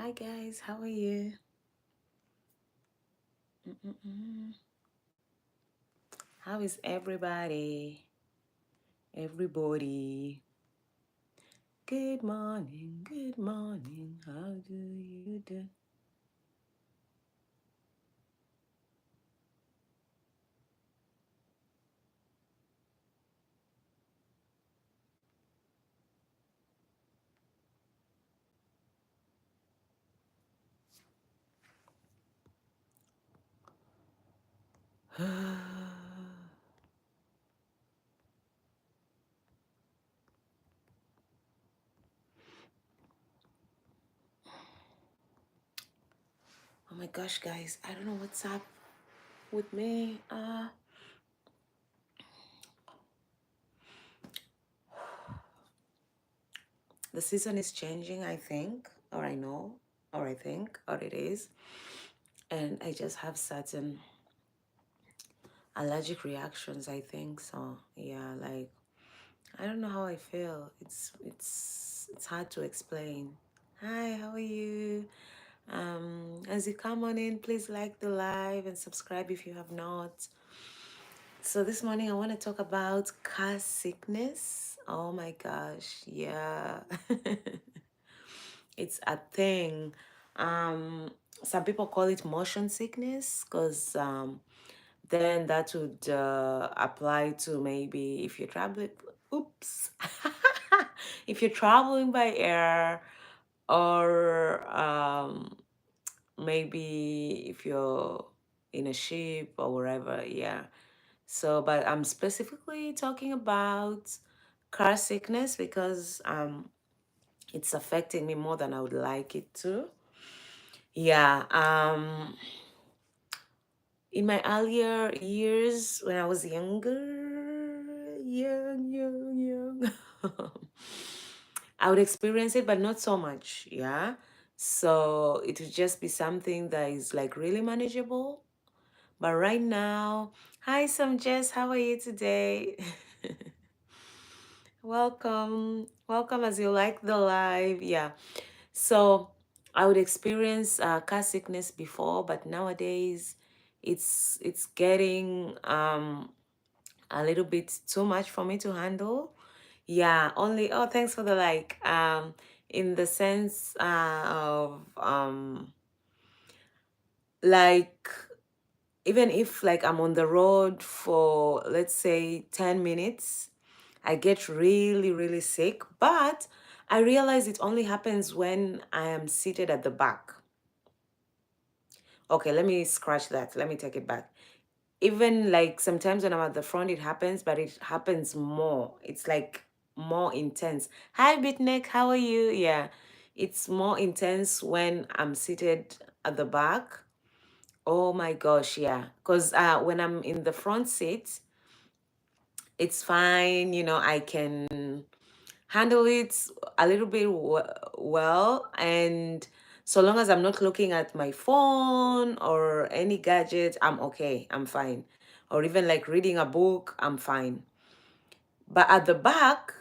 Hi guys, how are you? Mm-mm-mm. How is everybody? Everybody. Good morning, good morning. How do you do? Oh my gosh, guys, I don't know what's up with me. The season is changing, I think, or I know, or I think, or it is. And I just have certain allergic reactions, I think. So yeah, like I don't know how I feel. It's hard to explain. Hi, how are you? As you come on in, please like the live and subscribe if you have not. So this morning I want to talk about car sickness. Oh my gosh, yeah. It's a thing. Um, some people call it motion sickness because then that would apply to maybe if you're traveling. Oops. If you're traveling by air, or maybe if you're in a ship or wherever, yeah. So, but I'm specifically talking about car sickness because it's affecting me more than I would like it to. Yeah. In my earlier years, when I was younger, young, I would experience it, but not so much. Yeah. So it would just be something that is like really manageable. But right now, hi, Sam Jess, how are you today? Welcome. Welcome as you like the live. Yeah. So I would experience car sickness before, but nowadays it's getting a little bit too much for me to handle. Yeah, only oh thanks for the like. In the sense of like even if like I'm on the road for let's say 10 minutes, I get really, really sick, but I realize it only happens when I am seated at the back. Okay, let me scratch that. Let me take it back. Even like sometimes when I'm at the front, it happens, but it happens more. It's like more intense. Hi, Bitnik, how are you? Yeah, it's more intense when I'm seated at the back. Oh my gosh, yeah. Because when I'm in the front seat, it's fine. You know, I can handle it a little bit well. And so long as I'm not looking at my phone or any gadget, I'm okay. I'm fine. Or even like reading a book, I'm fine. But at the back,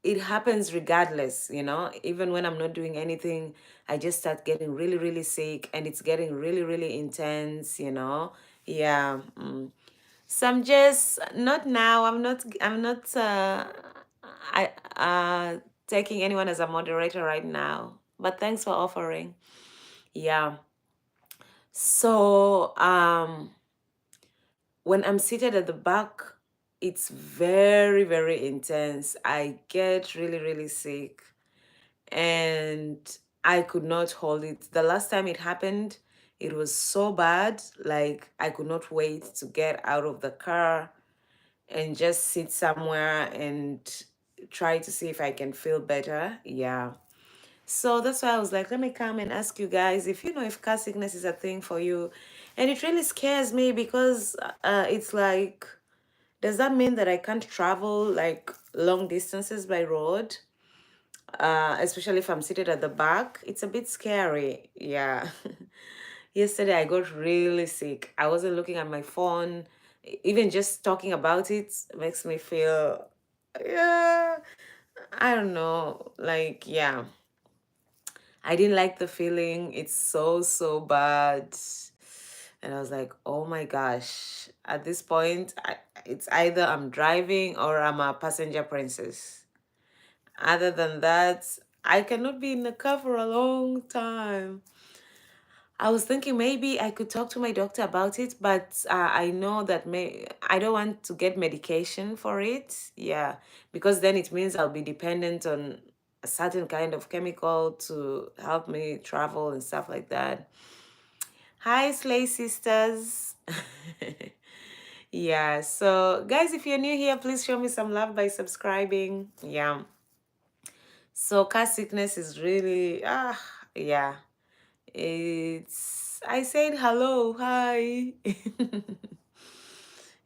it happens regardless, you know, even when I'm not doing anything, I just start getting really, really sick and it's getting really, really intense, you know. Yeah. So I'm just not now. I taking anyone as a moderator right now. But thanks for offering. Yeah. So when I'm seated at the back, it's very, very intense. I get really, really sick and I could not hold it. The last time it happened, it was so bad. Like I could not wait to get out of the car and just sit somewhere and try to see if I can feel better. Yeah. So that's why I was like, let me come and ask you guys if you know if car sickness is a thing for you. And it really scares me because it's like, does that mean that I can't travel like long distances by road? Especially if I'm seated at the back. It's a bit scary. Yeah. Yesterday I got really sick. I wasn't looking at my phone. Even just talking about it makes me feel, yeah, I don't know. Like, yeah, I didn't like the feeling. It's so, so bad. And I was like, oh my gosh. At this point, it's either I'm driving or I'm a passenger princess. Other than that, I cannot be in the car for a long time. I was thinking maybe I could talk to my doctor about it, but I know that I don't want to get medication for it. Yeah, because then it means I'll be dependent on a certain kind of chemical to help me travel and stuff like that. Hi, Slay Sisters. Yeah, so guys, if you're new here, please show me some love by subscribing. Yeah. So car sickness is really yeah. I said hello, hi.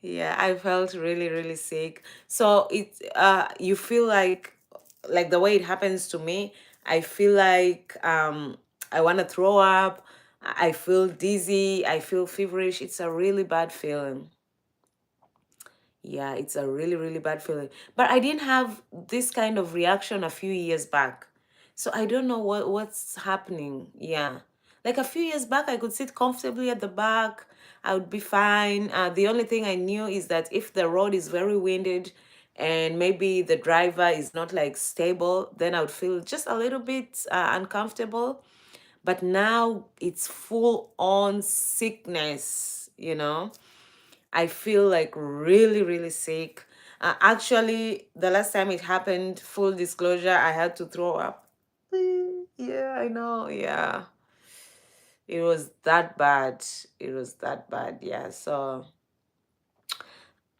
Yeah, I felt really, really sick. So you feel like the way it happens to me, I feel like I want to throw up. I feel dizzy, I feel feverish. It's a really bad feeling. Yeah, it's a really, really bad feeling. But I didn't have this kind of reaction a few years back. So I don't know what's happening. Yeah. Like a few years back, I could sit comfortably at the back. I would be fine. The only thing I knew is that if the road is very winded and maybe the driver is not like stable, then I would feel just a little bit uncomfortable. But now it's full on sickness. I feel like really, really sick. Actually, the last time it happened, full disclosure, I had to throw up. Yeah, I know. Yeah. It was that bad. It was that bad. Yeah. So,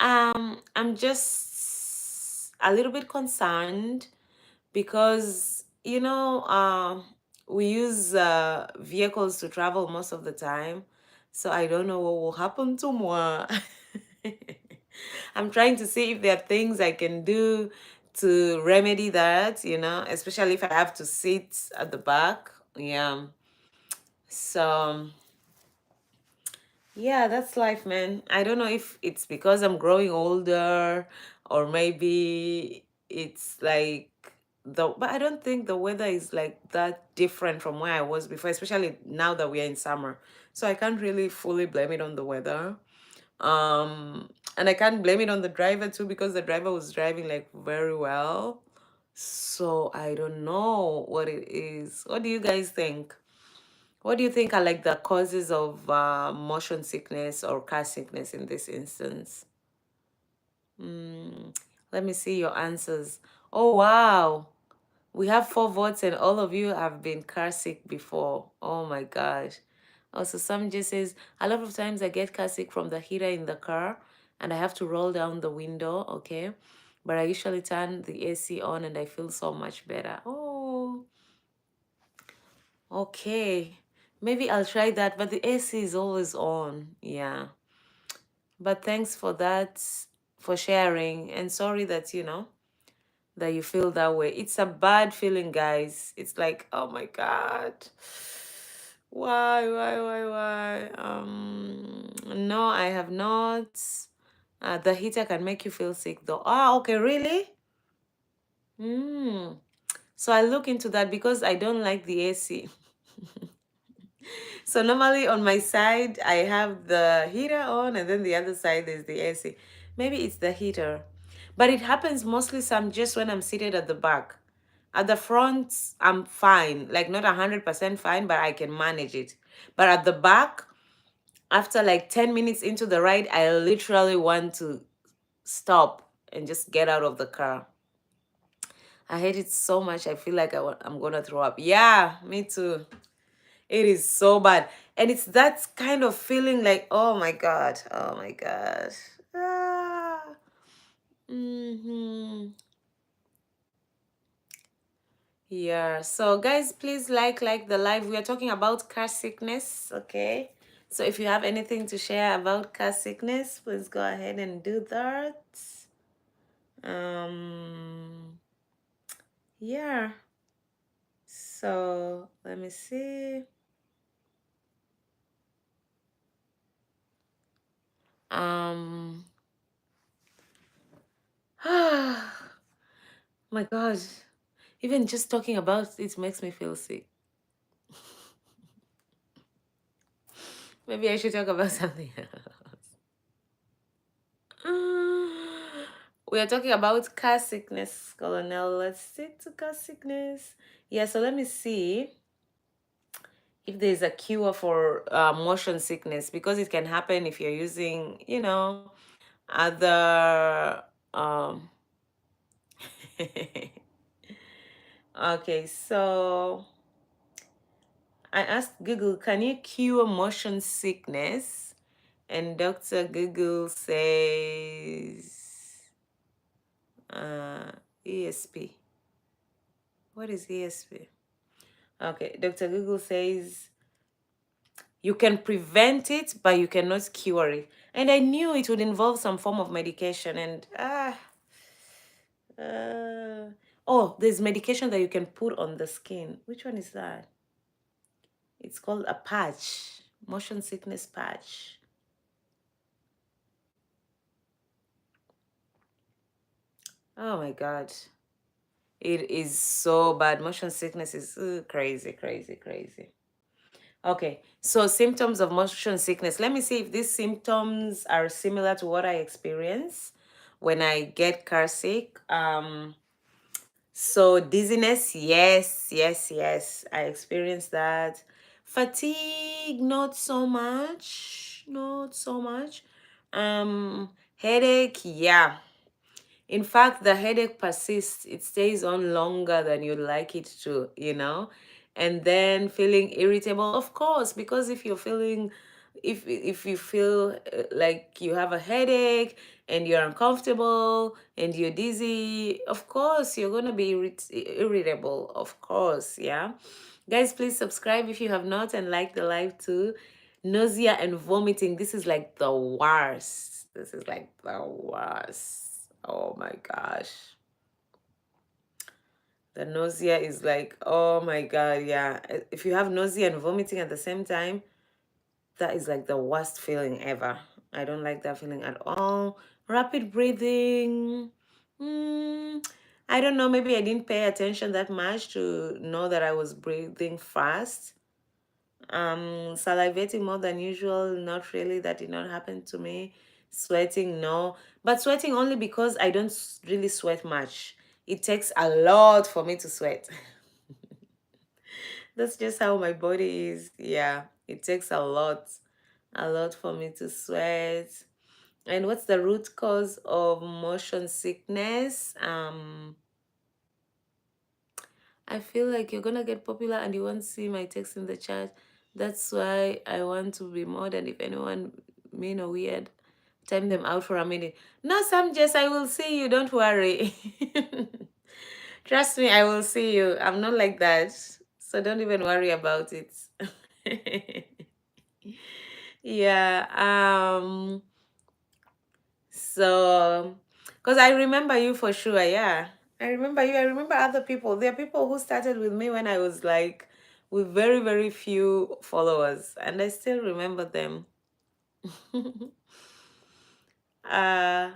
I'm just a little bit concerned because, we use vehicles to travel most of the time. So I don't know what will happen to moi. I'm trying to see if there are things I can do to remedy that, especially if I have to sit at the back. Yeah. So, yeah, that's life, man. I don't know if it's because I'm growing older or maybe it's like but I don't think the weather is like that different from where I was before, especially now that we are in summer. So I can't really fully blame it on the weather. And I can't blame it on the driver too because the driver was driving like very well. So I don't know what it is. What do you guys think? What do you think are like the causes of motion sickness or car sickness in this instance? Mm, let me see your answers. Oh, wow. We have 4 votes and all of you have been car sick before. Oh my gosh. Also, some just says, a lot of times I get car sick from the heater in the car and I have to roll down the window, okay? But I usually turn the AC on and I feel so much better. Oh, okay. Maybe I'll try that, but the AC is always on. Yeah. But thanks for that, for sharing. And sorry that, that you feel that way. It's a bad feeling, guys. It's like, oh my God. Why? No, I have not. The heater can make you feel sick though. Ah, okay, really? So I look into that because I don't like the AC. So normally on my side, I have the heater on and then the other side is the AC. Maybe it's the heater. But it happens mostly just when I'm seated at the back. At the front, I'm fine. Like not 100% fine, but I can manage it. But at the back, after like 10 minutes into the ride, I literally want to stop and just get out of the car. I hate it so much. I feel like I'm going to throw up. Yeah, me too. It is so bad. And it's that kind of feeling like, oh my God, oh my gosh. Ah. Yeah. So guys, please like the live. We are talking about car sickness, okay? So if you have anything to share about car sickness, please go ahead and do that. Yeah. So let me see. My gosh. Even just talking about it makes me feel sick. Maybe I should talk about something else. We are talking about car sickness, Colonel. Let's stick to car sickness. Yeah, so let me see if there's a cure for motion sickness, because it can happen if you're using, other. Um, okay, so I asked Google, can you cure motion sickness? And Dr. Google says, ESP. What is ESP? Okay, Dr. Google says, you can prevent it, but you cannot cure it. And I knew it would involve some form of medication. And oh, there's medication that you can put on the skin. Which one is that? It's called a patch, motion sickness patch. Oh my God. It is so bad. Motion sickness is crazy, crazy, crazy. Okay, so symptoms of motion sickness. Let me see if these symptoms are similar to what I experience when I get car sick. So dizziness, yes, yes, yes. I experienced that. Fatigue, not so much. Not so much. Headache, yeah. In fact, the headache persists. It stays on longer than you'd like it to. And then feeling irritable, of course, because if you feel like you have a headache and you're uncomfortable and you're dizzy, of course you're gonna be irritable, of course, yeah. Guys, please subscribe if you have not, and like the live too. Nausea and vomiting. This is like the worst. This is like the worst. Oh my gosh. The nausea is like, oh my God, yeah. If you have nausea and vomiting at the same time, that is like the worst feeling ever. I don't like that feeling at all. Rapid breathing. I don't know. Maybe I didn't pay attention that much to know that I was breathing fast. Salivating more than usual, not really. That did not happen to me. Sweating, no. But sweating only because I don't really sweat much. It takes a lot for me to sweat. That's just how my body is. Yeah, it takes a lot for me to sweat. And what's the root cause of motion sickness? I feel like you're gonna get popular and you won't see my text in the chat. That's why I want to be more than if anyone mean or weird. Time them out for a minute. No, Sam Jess, I will see you. Don't worry. Trust me, I will see you. I'm not like that. So don't even worry about it. Yeah. So, because I remember you for sure. Yeah. I remember you. I remember other people. There are people who started with me when I was like with very, very few followers, and I still remember them. uh,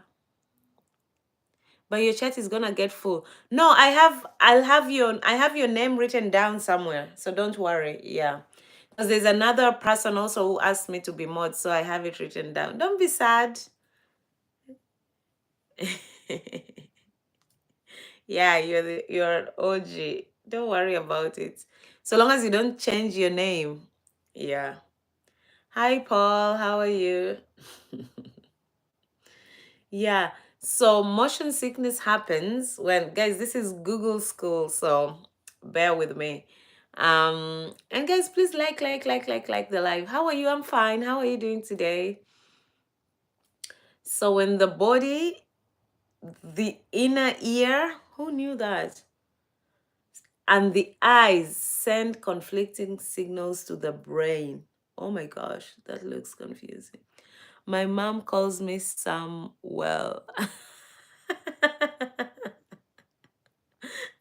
but your chat is gonna get full. No, I have your name written down somewhere. So don't worry. Yeah. Because there's another person also who asked me to be mod, so I have it written down. Don't be sad. Yeah, you're OG. Don't worry about it. So long as you don't change your name. Yeah. Hi Paul, how are you? Yeah. So motion sickness happens when, guys, this is Google School, so bear with me. And guys, please like the live. How are you? I'm fine. How are you doing today? So when the body, the inner ear, who knew that? And the eyes send conflicting signals to the brain. Oh my gosh, that looks confusing. My mom calls me Samuel.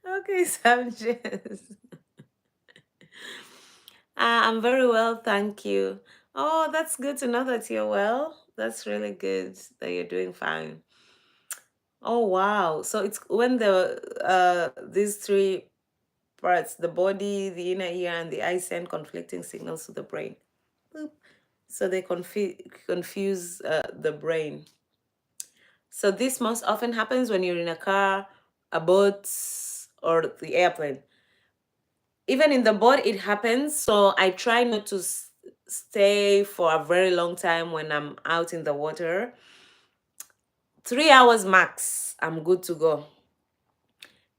Okay, Sanchez. I'm very well, thank you. Oh, that's good to know that you're well. That's really good that you're doing fine. Oh wow. So it's when these three parts, the body, the inner ear, and the eye, send conflicting signals to the brain. Boop. So they confuse the brain. So this most often happens when you're in a car, a boat, or the airplane. Even in the boat, it happens. So I try not to stay for a very long time when I'm out in the water. 3 hours max, I'm good to go.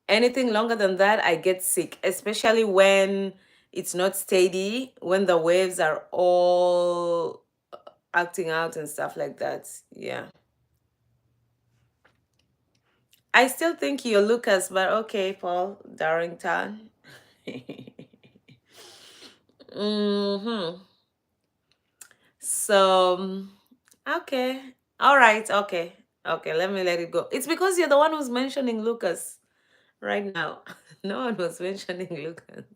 Anything longer than that, I get sick, especially when it's not steady, when the waves are all acting out and stuff like that. Yeah. I still think you're Lucas, but okay, Paul Darrington. Mm-hmm. So, okay. All right. Okay. Okay. Let me let it go. It's because you're the one who's mentioning Lucas right now. No one was mentioning Lucas.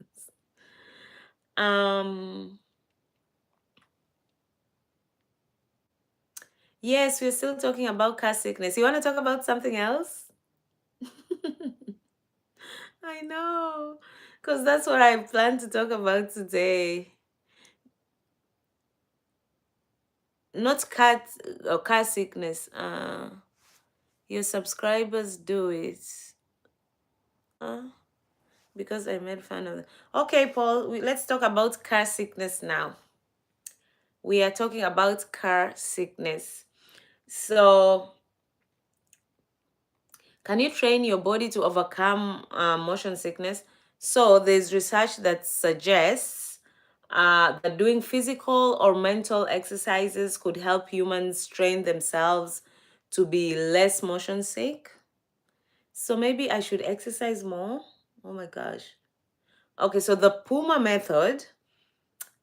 Um, yes, we're still talking about car sickness. You want to talk about something else? I know, because that's what I plan to talk about today. Not cat or car sickness. Your subscribers do it. Uh, because I made fun of them. Okay, Paul, let's talk about car sickness now. We are talking about car sickness. So, can you train your body to overcome motion sickness? So, there's research that suggests that doing physical or mental exercises could help humans train themselves to be less motion sick. So, maybe I should exercise more. Oh my gosh. Okay, so the Puma method,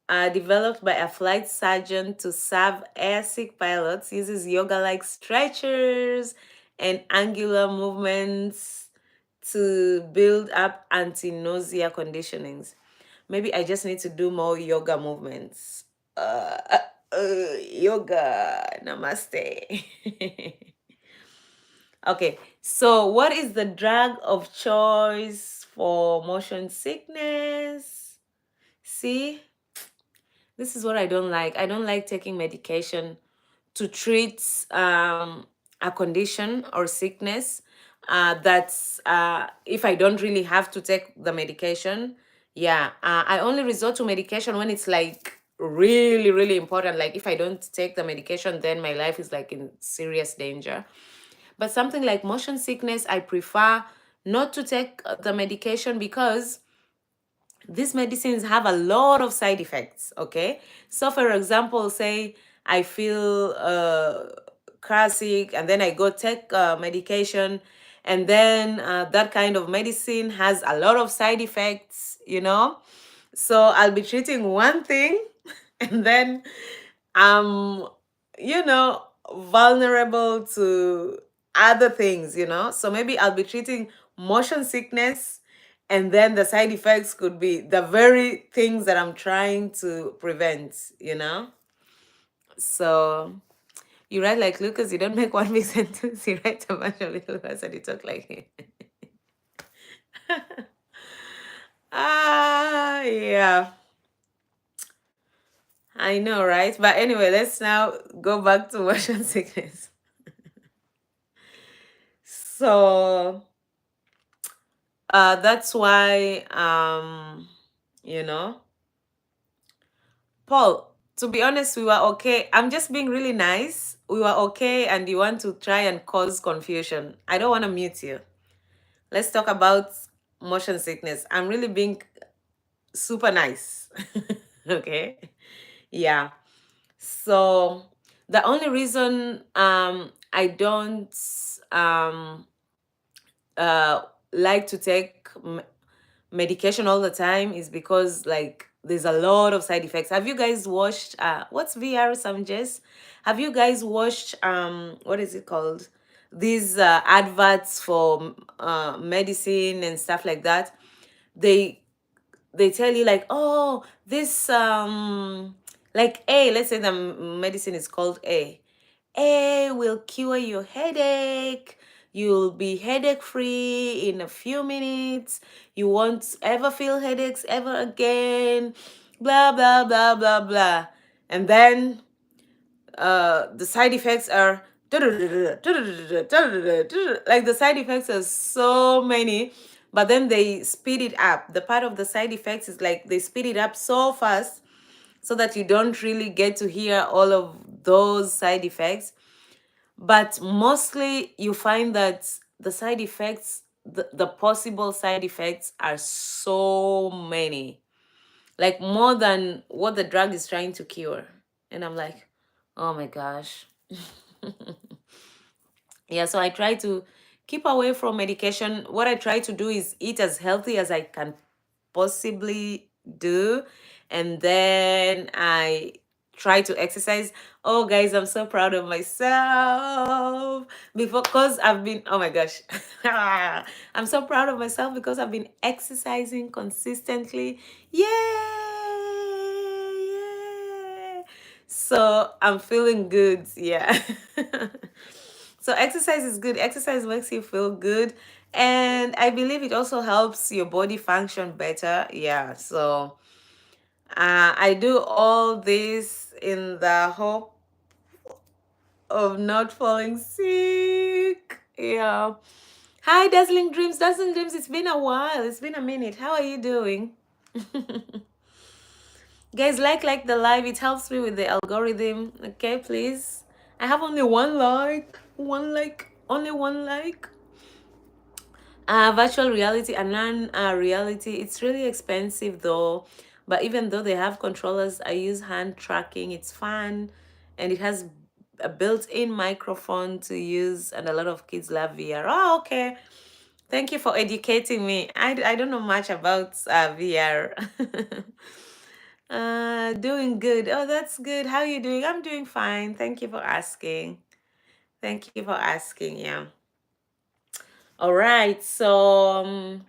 developed by a flight surgeon to serve airsick pilots, uses yoga-like stretchers and angular movements to build up anti-nausea conditionings. Maybe I just need to do more yoga movements. Yoga, namaste. Okay, so what is the drug of choice for motion sickness? See, this is what I don't like. I don't like taking medication to treat a condition or sickness. That's if I don't really have to take the medication. Yeah, I only resort to medication when it's like really, really important. Like if I don't take the medication, then my life is like in serious danger. But something like motion sickness, I prefer not to take the medication because these medicines have a lot of side effects. Okay, so for example, say I feel car sick and then I go take medication, and then that kind of medicine has a lot of side effects, so I'll be treating one thing and then I'm vulnerable to other things, so maybe I'll be treating motion sickness, and then the side effects could be the very things that I'm trying to prevent. So you write like Lucas, you don't make one big sentence, you write a bunch of little words and you talk like him. Yeah, I know, right? But anyway, let's now go back to motion sickness. So that's why you know Paul, to be honest, we were okay. I'm just being really nice. We were okay, and you want to try and cause confusion. I don't want to mute you. Let's talk about motion sickness. I'm really being super nice. Okay. Yeah. So the only reason I don't um uh like to take medication all the time is because like there's a lot of side effects. Have you guys watched what's VR, some Jess? Have you guys watched what is it called? These adverts for medicine and stuff like that. They they tell you like, oh, this like A, let's say the medicine is called A will cure your headache. You'll be headache free in a few minutes. You won't ever feel headaches ever again. Blah, blah, blah, blah, blah. And then the side effects are like the side effects are so many, but then they speed it up. The part of the side effects is like they speed it up so fast so that you don't really get to hear all of those side effects. But mostly you find that the side effects, the possible side effects are so many, like more than what the drug is trying to cure. And I'm like, oh my gosh. Yeah, so I try to keep away from medication. What I try to do is eat as healthy as I can possibly do. And then I try to exercise. Oh, guys, I'm so proud of myself. Because I've been, oh my gosh. I'm so proud of myself because I've been exercising consistently. Yay! So I'm feeling good. Yeah. So exercise is good. Exercise makes you feel good. And I believe it also helps your body function better. Yeah. So I do all this in the hope of not falling sick. Yeah. Hi, Dazzling Dreams. Dazzling Dreams, it's been a while. It's been a minute. How are you doing? Guys, like the live. It helps me with the algorithm. Okay, please. I have only one like. One like. Only one like. Virtual reality and non-reality, it's really expensive though. But even though they have controllers, I use hand tracking. It's fun, and it has a built-in microphone to use, and a lot of kids love VR. Oh, okay. Thank you for educating me. I don't know much about VR. Doing good. Oh, that's good. How are you doing? I'm doing fine. Thank you for asking. Thank you for asking. Yeah. All right. So,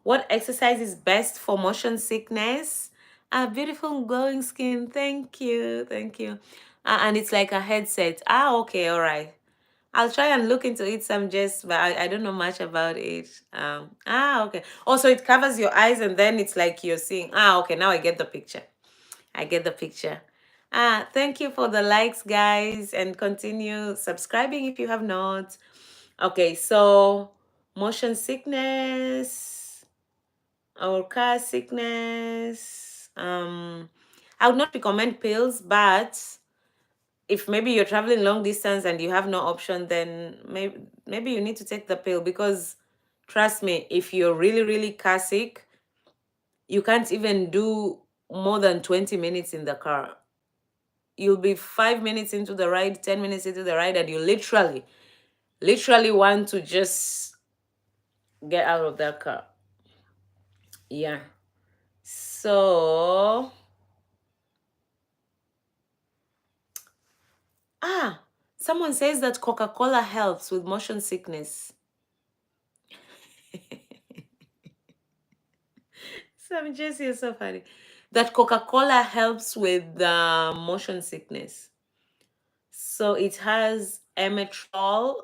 what exercise is best for motion sickness? Beautiful glowing skin. Thank you. Thank you. And it's like a headset. Okay. All right. I'll try and look into it some just, but I don't know much about it. Okay. Also, it covers your eyes and then it's like you're seeing. Okay. Now I get the picture. I get the picture. Thank you for the likes, guys, and continue subscribing if you have not. Okay. So, motion sickness or car sickness. I would not recommend pills, but if maybe you're traveling long distance and you have no option, then maybe you need to take the pill, because trust me, if you're really car sick, you can't even do more than 20 minutes in the car. You'll be 5 minutes into the ride, 10 minutes into the ride, and you literally want to just get out of that car. Yeah. So, someone says that Coca-Cola helps with motion sickness. Some Jesse is so funny. That Coca-Cola helps with motion sickness. So it has Emetrol,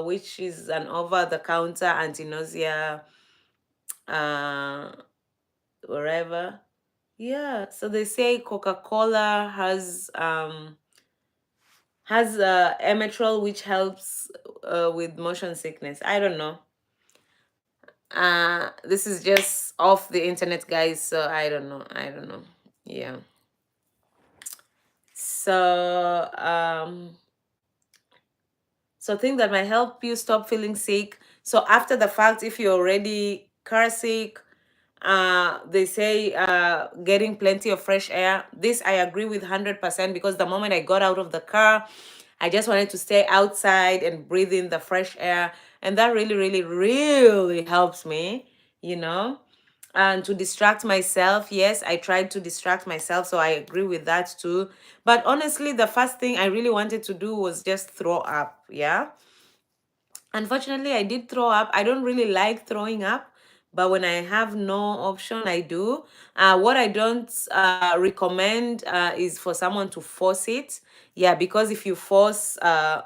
which is an over-the-counter anti-nausea, wherever. Yeah. So they say Coca-Cola has Emetrol, which helps with motion sickness. I don't know. This is just off the internet, guys, so I don't know. Yeah. So things that might help you stop feeling sick. So after the fact, if you're already car sick, they say getting plenty of fresh air. This I agree with 100%, because the moment I got out of the car, I just wanted to stay outside and breathe in the fresh air, and that really helps me, you know. And to distract myself, yes, I tried to distract myself, so I agree with that too. But honestly, the first thing I really wanted to do was just throw up. Yeah. Unfortunately, I did throw up. I don't really like throwing up, but when I have no option, I do. What I don't recommend is for someone to force it. Yeah, because if you force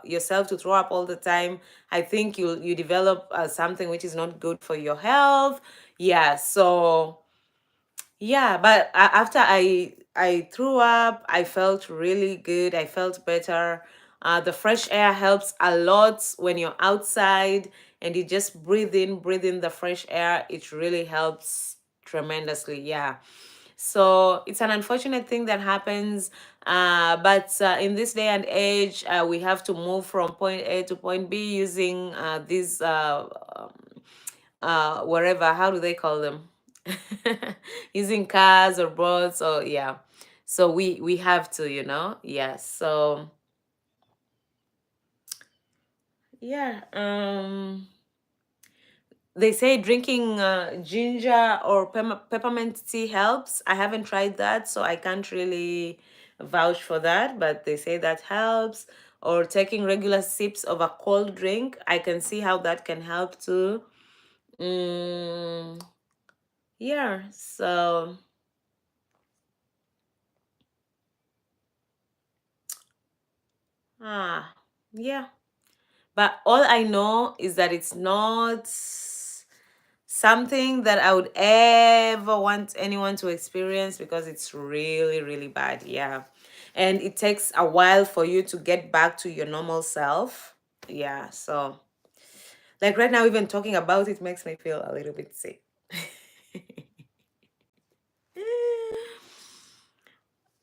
yourself to throw up all the time, I think you develop something which is not good for your health. Yeah, so yeah, but after I threw up. I felt really good. I felt better. The fresh air helps a lot when you're outside and you just breathe in the fresh air. It really helps tremendously. Yeah. So it's an unfortunate thing that happens, but in this day and age, we have to move from point A to point B using these wherever. How do they call them? Using cars or boats or yeah. So we have to, Yes. So yeah. They say drinking ginger or peppermint tea helps. I haven't tried that, so I can't really vouch for that, but they say that helps. Or taking regular sips of a cold drink, I can see how that can help too. Mm, yeah, so ah, yeah. But all I know is that it's not something that I would ever want anyone to experience because it's really, really bad. Yeah. And it takes a while for you to get back to your normal self. Yeah. So, like right now, even talking about it makes me feel a little bit sick.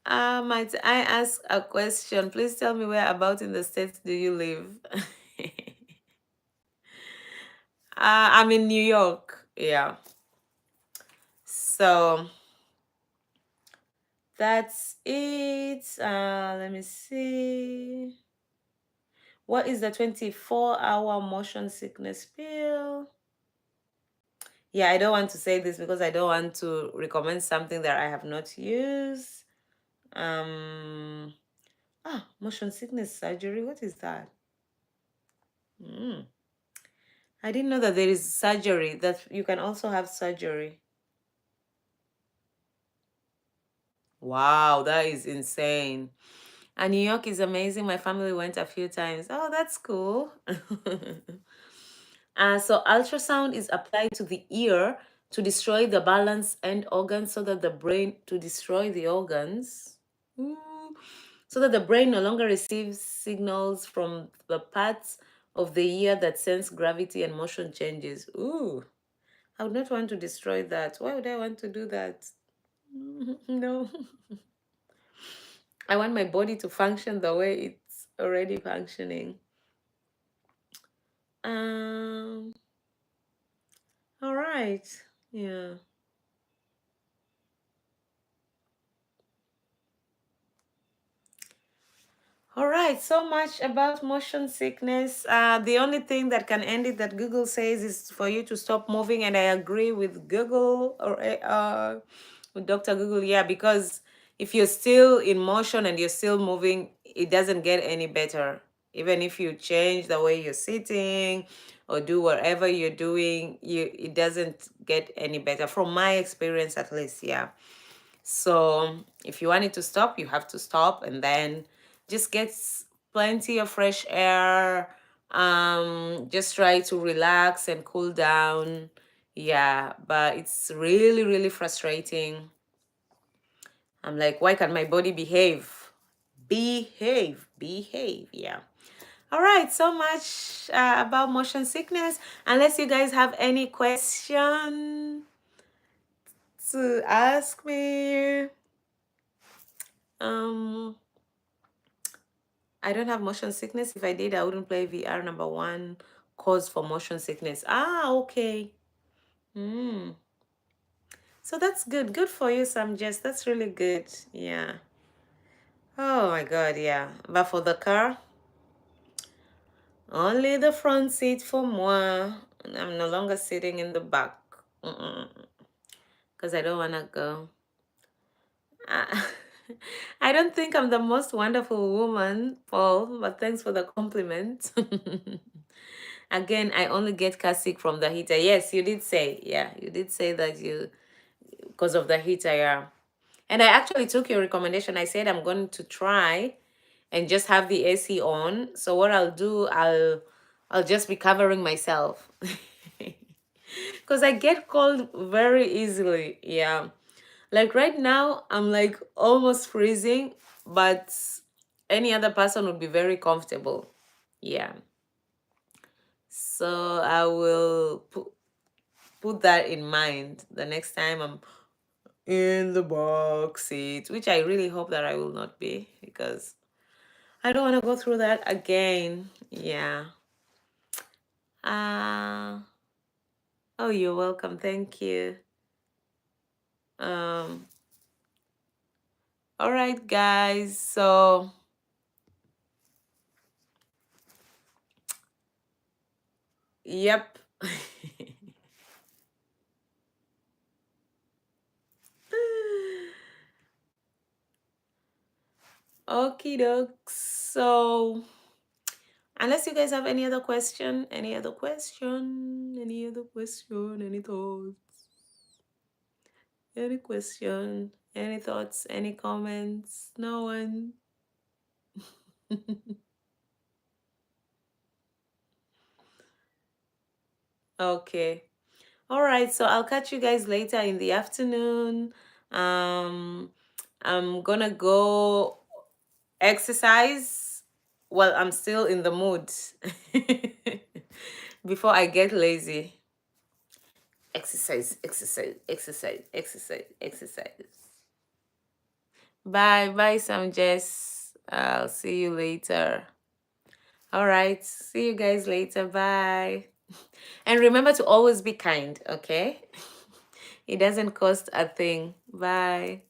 Might I ask a question? Please tell me where about in the States do you live? I'm in New York. Yeah. So that's it. Let me see. What is the 24-hour motion sickness pill? Yeah, I don't want to say this because I don't want to recommend something that I have not used. Um, motion sickness surgery. What is that? Mm. I didn't know that there is surgery, that you can also have surgery. Wow, that is insane. And New York is amazing. My family went a few times. Oh, that's cool. So ultrasound is applied to the ear to destroy the balance and organs so that the brain to destroy the organs. Mm. So that the brain no longer receives signals from the parts of the ear that sense gravity and motion changes. Ooh, I would not want to destroy that. Why would I want to do that? No. I want my body to function the way it's already functioning. Um, all right. Yeah. All right, so much about motion sickness. The only thing that can end it that Google says is for you to stop moving, and I agree with Google or with Dr. Google. Yeah, because if you're still in motion and you're still moving, it doesn't get any better. Even if you change the way you're sitting or do whatever you're doing, it doesn't get any better. From my experience, at least, yeah. So if you want it to stop, you have to stop and then just get plenty of fresh air. Just try to relax and cool down. Yeah, but it's really, really frustrating. I'm like, why can't my body behave? Behave. Yeah. All right, so much about motion sickness. Unless you guys have any question to ask me. Um, I don't have motion sickness. If I did, I wouldn't play VR. Number one cause for motion sickness. Okay. Mm. So that's good. Good for you, Sam Jess. That's really good. Yeah. Oh my God, yeah. But for the car, only the front seat for moi. I'm no longer sitting in the back. Because I don't want to go. I I don't think I'm the most wonderful woman, Paul, but thanks for the compliment. Again, I only get car sick from the heater. Yes, you did say. Yeah, you did say that because of the heater, yeah. And I actually took your recommendation. I said I'm going to try and just have the AC on. So what I'll do, I'll just be covering myself. Because I get cold very easily. Yeah. Like right now, I'm like almost freezing, but any other person would be very comfortable. Yeah. So I will put that in mind the next time I'm in the box seat, which I really hope that I will not be, because I don't want to go through that again. Yeah. Uh oh, you're welcome. Thank you. Um all right, guys. So, yep. Okie dokes. So, unless you guys have any other question, any other question, any other question, any thoughts, any question, any thoughts, any comments? No one. Okay. All right. So I'll catch you guys later in the afternoon. Um, I'm gonna go exercise while I'm still in the mood before I get lazy. Exercise, exercise, exercise, exercise, exercise. Bye, bye, Sam Jess. I'll see you later. All right, see you guys later. Bye. And remember to always be kind, okay? It doesn't cost a thing. Bye.